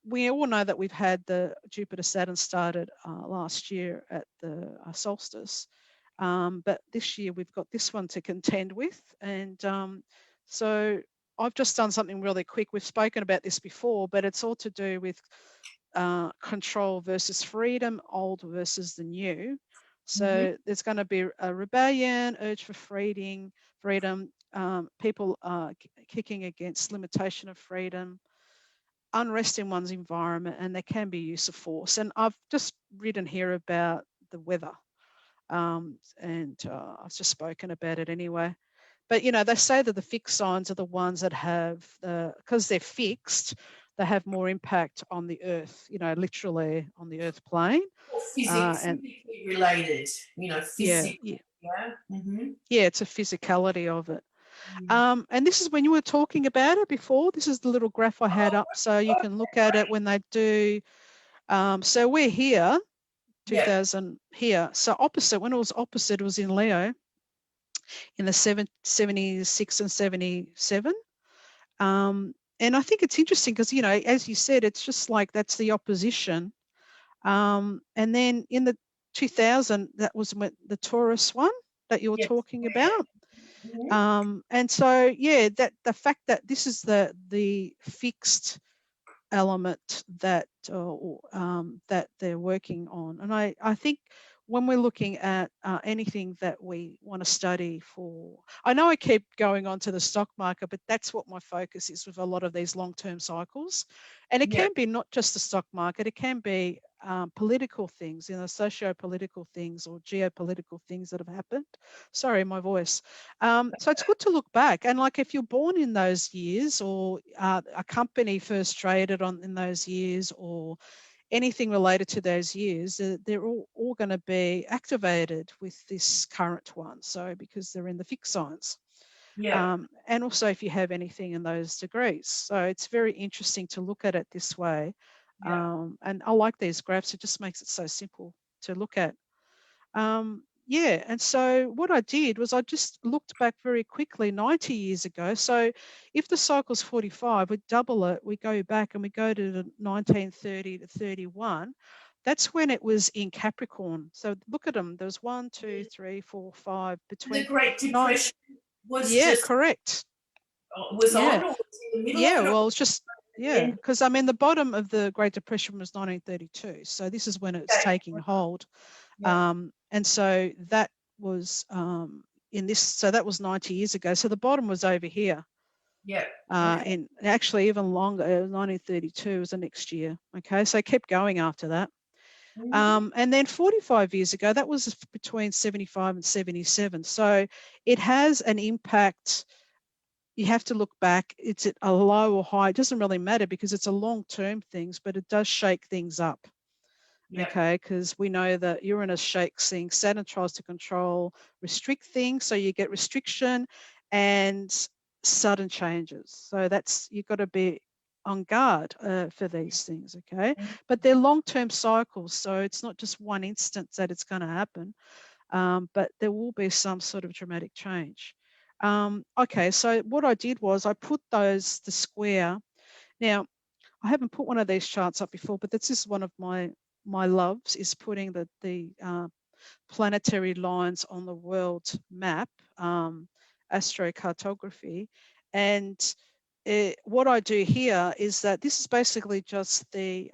We all know that we've had the Jupiter-Saturn started last year at the solstice, but this year we've got this one to contend with. And so I've just done something really quick. We've spoken about this before, but it's all to do with control versus freedom, old versus the new. So there's going to be a rebellion, urge for freedom, people kicking against limitation of freedom, unrest in one's environment, and there can be use of force. And I've just written here about the weather, and I've just spoken about it anyway. But, you know, they say that the fixed signs are the ones that have, because they're fixed, they have more impact on the earth, you know, literally on the earth plane. Or physically related, you know, physically. Yeah, it's a physicality of it. And this is when you were talking about it before. This is the little graph I had up, so you can look at it when they do. So we're here, 2000 here. So opposite, when it was opposite, it was in Leo in the 76 and 77. And I think it's interesting because, you know, as you said, it's just like that's the opposition. And then in the 2000, that was the Taurus one that you were talking about. And so, yeah, that the fact that this is the fixed element that that they're working on. And I think when we're looking at anything that we want to study for, I know I keep going on to the stock market, but that's what my focus is with a lot of these long-term cycles. And it can be not just the stock market, it can be political things, you know, socio-political things or geopolitical things that have happened. Sorry, my voice. So it's good to look back. And like if you're born in those years, or a company first traded in those years, or anything related to those years, they're all going to be activated with this current one. So because they're in the fixed signs. And also if you have anything in those degrees. So it's very interesting to look at it this way. And I like these graphs. It just makes it so simple to look at. And so what I did was I just looked back very quickly 90 years ago. So if the cycle's 45, we double it, we go back and we go to the 1930 to 31. That's when it was in Capricorn. So look at them. There was 1, 2, 3, 4, 5 between the Great Depression. was Yeah, just correct. was Yeah. on, or was in the middle of Yeah, it, or well, it's just, at the yeah, end? because I mean, the bottom of the Great Depression was 1932. So this is when it's Okay. taking hold. Yep. And so that was so that was 90 years ago. So the bottom was over here. Yep. Okay. In actually even longer, 1932 was the next year. Okay, so I kept going after that. Mhm. And then 45 years ago, that was between 75 and 77. So it has an impact. You have to look back. It's at a low or high. It doesn't really matter because it's a long-term things, but it does shake things up. Yep. Okay, because we know that Uranus shakes things, Saturn tries to control, restrict things, so you get restriction and sudden changes. So that's, you've got to be on guard for these things, okay? Mhm. But they're long-term cycles, so it's not just one instance that it's going to happen, but there will be some sort of dramatic change. Okay, so what I did was I put the square. Now, I haven't put one of these charts up before, but this is one of my loves, is putting the planetary lines on the world map, AstroCartoGraphy. And what I do here is that this is basically just the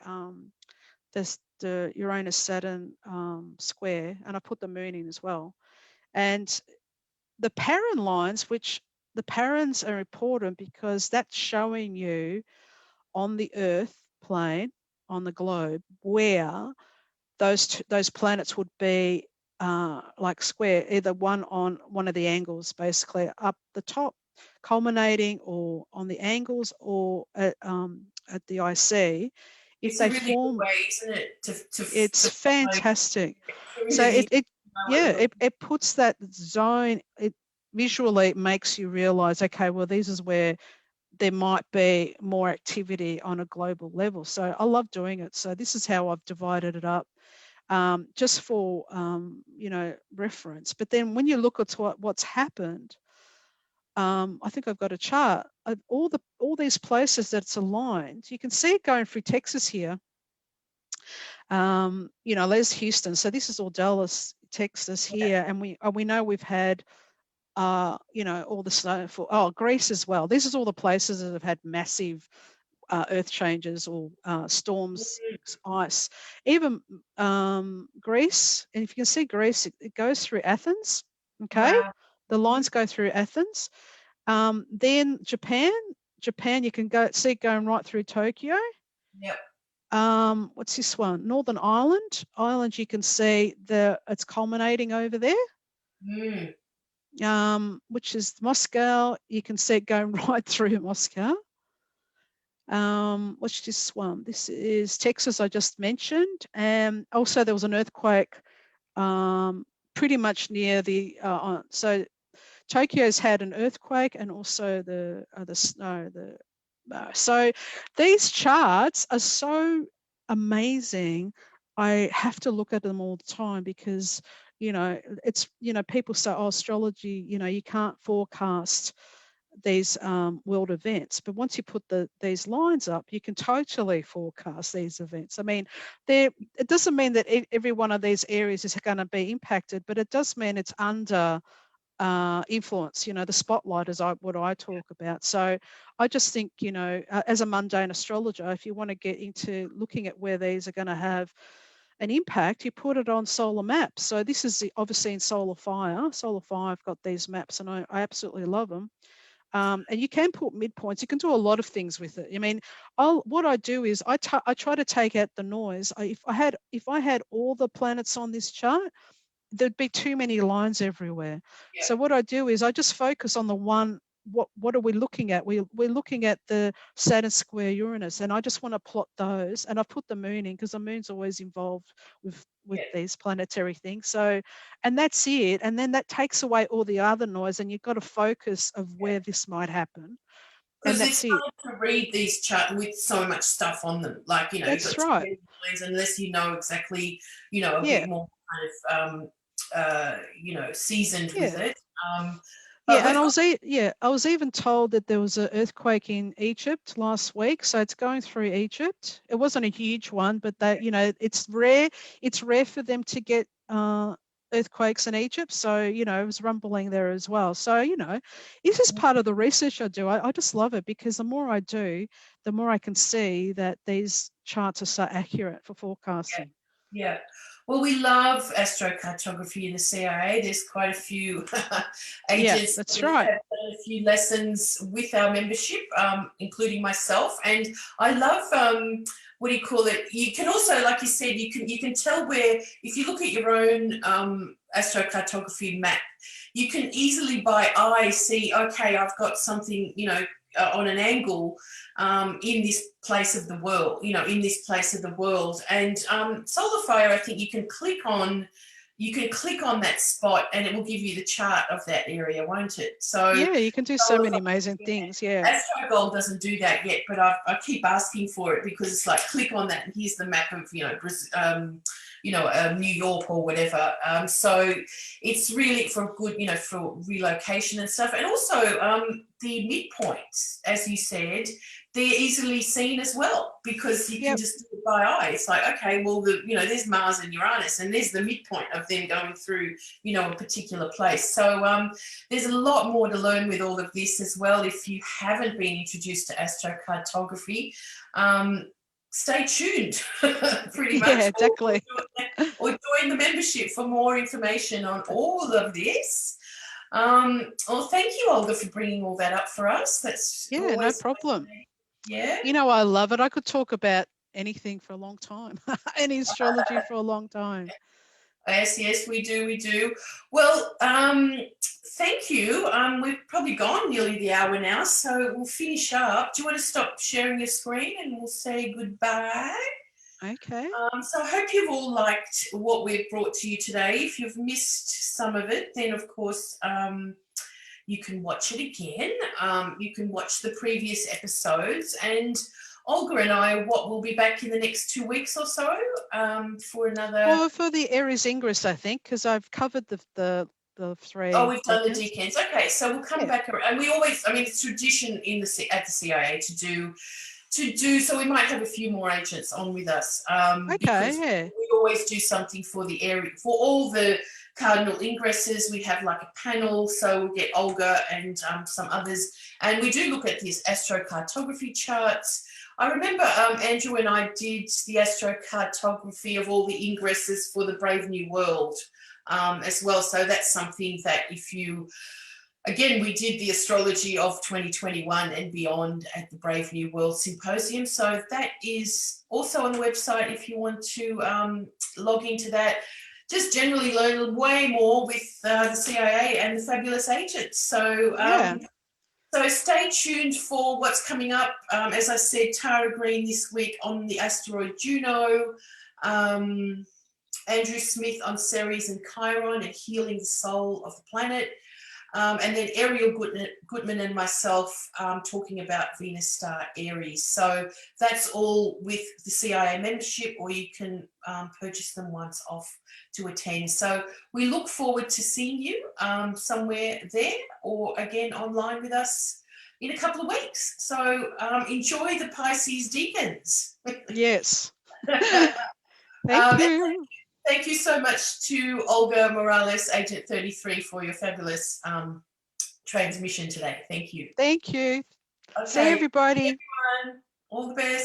Uranus Saturn square, and I put the moon in as well. And the Paran lines, which the Parans are important because that's showing you on the Earth plane, on the globe, where those planets would be like square, either one on one of the angles, basically up the top, culminating, or on the angles, or at the IC. If It's a they really good form, way, isn't it, it's to follow. fantastic. To So really know what yeah, you're looking. it puts that zone. It visually makes you realize, okay, well, this is where there might be more activity on a global level. So I love doing it. So this is how I've divided it up, just for reference. But then when you look at what's happened, I think I've got a chart of all these places that's aligned. You can see it going through Texas here. There's Houston. So this is all Dallas, Texas Yeah. here, and we know we've had all the snowfall. Oh, Greece as well. This is all the places that have had massive earth changes or storms, ice. Even Greece, and if you can see Greece, it goes through Athens. Okay, Wow. the Mhm. lines go through Athens. Then Japan, you can see it going right through Tokyo. Yep. What's this one? Northern Ireland. Ireland, you can see it's culminating over there. Mm. Which is Moscow. You can see it going right through Moscow. What's this one? This is Texas, I just mentioned. And also there was an earthquake pretty much near so Tokyo's had an earthquake, and also the snow. So these charts are so amazing. I have to look at them all the time because it's people say, oh, astrology, you can't forecast these world events, but once you put these lines up, you can totally forecast these events. I mean, it doesn't mean that every one of these areas is going to be impacted, but it does mean it's under influence. The spotlight is what I talk about. So I just think, as a mundane astrologer, if you want to get into looking at where these are going to have an impact, you put it on solar maps. So this is obviously in solar fire. Solar fire, I've got these maps, and I absolutely love them. And you can put midpoints. You can do a lot of things with it. I mean, what I do is I try to take out the noise. If I had all the planets on this chart, there'd be too many lines everywhere. Yeah. So what I do is I just focus on the one. What are we looking at? We're looking at the Saturn square Uranus, and I just want to plot those. And I put the moon in because the moon's always involved with Yeah. these planetary things. So, and that's it. And then that takes away all the other noise, and you've got a focus of where this might happen, and Because that's it's it. hard to read these charts with so much stuff on them. Like, you've That's got too right. many lines unless you know exactly, a Yeah. bit more kind of, seasoned with Yeah. it. But Yeah, and we've got, I was even told that there was an earthquake in Egypt last week, so it's going through Egypt. It wasn't a huge one, but it's rare. It's rare for them to get earthquakes in Egypt. So, you know, it was rumbling there as well. So, you know, this is part of the research I do. I just love it because the more I do, the more I can see that these charts are so accurate for forecasting. Yeah. Well, we love astrocartography in the CIA. There's quite a few Yeah, agents that's that right. have done a few lessons with our membership, including myself. And I love what do you call it? You can also, like you said, you can tell where, if you look at your own astrocartography map, you can easily by eye see, okay, I've got something, you know, on an angle in this place of the world, you know, in this place of the world. And solar fire, I think you can click on that spot and it will give you the chart of that area, won't it? So Yeah, you can do so many amazing things. Yeah. AstroGold doesn't do that yet, but I keep asking for it because it's like, click on that and here's the map of, New York or whatever. So it's really for good, you know, for relocation and stuff. And also the midpoints, as you said, they're easily seen as well because you can just do it by eye. It's like, okay, well, there's Mars and Uranus and there's the midpoint of them going through, you know, a particular place. So there's a lot more to learn with all of this as well. If you haven't been introduced to astrocartography, stay tuned pretty much. Yeah, exactly. Or join the membership for more information on all of this. Well, thank you, Olga, for bringing all that up for us. That's no problem. Yeah. You know, I love it. I could talk about anything for a long time, any astrology for a long time. Yes, we do. Well, thank you. We've probably gone nearly the hour now, so we'll finish up. Do you want to stop sharing your screen and we'll say goodbye? Okay. So I hope you've all liked what we've brought to you today. If you've missed some of it, then of course you can watch it again. You can watch the previous episodes, and Olga and I, we'll be back in the next 2 weeks or so for another. Well, for the Aries Ingress, I think, because I've covered the three. Oh, we've done decans. the decans. Okay, so we'll come back, and we always, I mean, it's tradition at the CIA to do. So we might have a few more agents on with us. Because we always do something for the area, for all the cardinal ingresses. We have like a panel, so we'll get Olga and some others, and we do look at these astrocartography charts. I remember Andrew and I did the astrocartography of all the ingresses for the Brave New World as well. So that's something that again, we did the astrology of 2021 and beyond at the Brave New World Symposium. So that is also on the website if you want to log into that. Just generally learn way more with the CIA and the fabulous agents. So, so stay tuned for what's coming up. As I said, Tara Green this week on the asteroid Juno. Andrew Smith on Ceres and Chiron and healing the soul of the planet. And then Ariel Goodman and myself talking about Venus Star Aries. So that's all with the CIA membership, or you can purchase them once off to attend. So we look forward to seeing you somewhere there, or again online with us in a couple of weeks. So enjoy the Pisces Decans. Yes. Thank you. Thank you so much to Olga Morales, Agent 33, for your fabulous transmission today. Thank you. Thank you. Okay. See everybody. Everyone, all the best.